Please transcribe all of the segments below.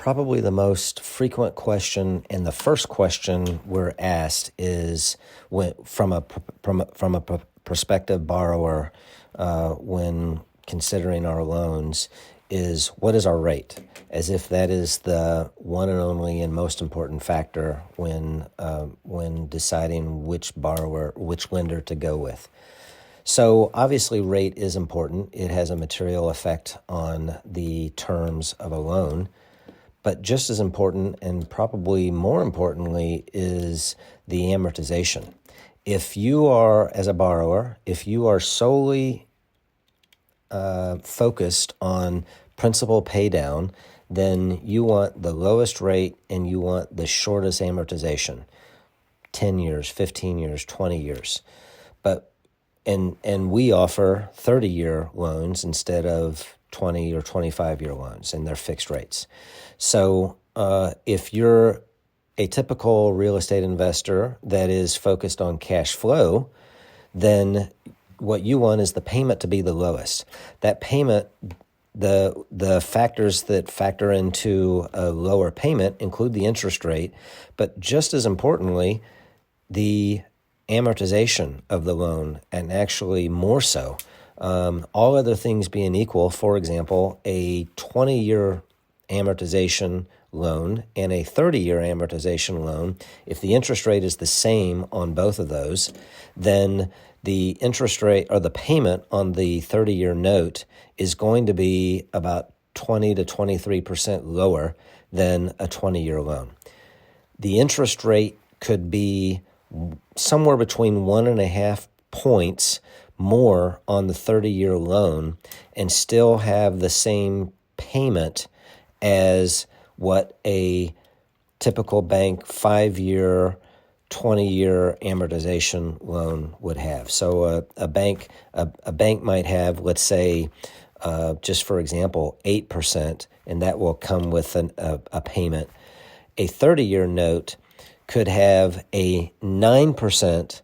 Probably the most frequent question and the first question we're asked is from a prospective borrower when considering our loans is what is our rate, as if that is the one and only and most important factor when deciding which lender to go with. So obviously rate is important. It has a material effect on the terms of a loan. But just as important, and probably more importantly, is the amortization. If you are, as a borrower, if you are solely focused on principal pay down, then you want the lowest rate and you want the shortest amortization, 10 years, 15 years, 20 years. And we offer 30-year loans instead of 20 or 25-year loans, and they're fixed rates. So if you're a typical real estate investor that is focused on cash flow, then what you want is the payment to be the lowest. That payment, the factors that factor into a lower payment include the interest rate, but just as importantly, the amortization of the loan, and actually more so. All other things being equal, for example, a 20-year amortization loan and a 30-year amortization loan, if the interest rate is the same on both of those, then the interest rate or the payment on the 30-year note is going to be about 20 to 23% lower than a 20-year loan. The interest rate could be somewhere between 1.5 points more on the 30-year loan and still have the same payment as what a typical bank 5-year, 20-year amortization loan would have. So a bank might have, let's say, just for example, 8%, and that will come with a payment. A 30-year note could have a 9%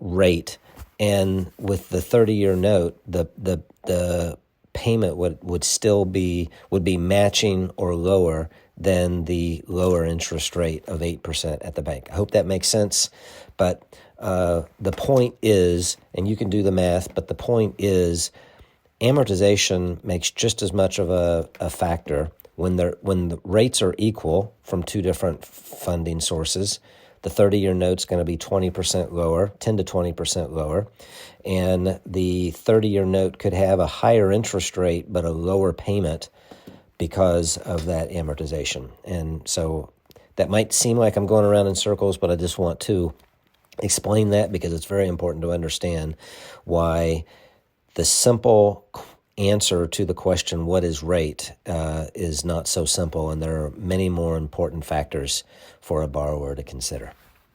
rate, and with the 30-year note, the payment would be matching or lower than the lower interest rate of 8% at the bank. I hope that makes sense. But the point is, and you can do the math, but the point is, amortization makes just as much of a factor when the rates are equal from two different funding sources. The 30-year note's going to be 20% lower, 10 to 20% lower, and the 30-year note could have a higher interest rate but a lower payment because of that amortization. And so that might seem like I'm going around in circles, but I just want to explain that because it's very important to understand why the simple answer to the question, what is rate, is not so simple, and there are many more important factors for a borrower to consider.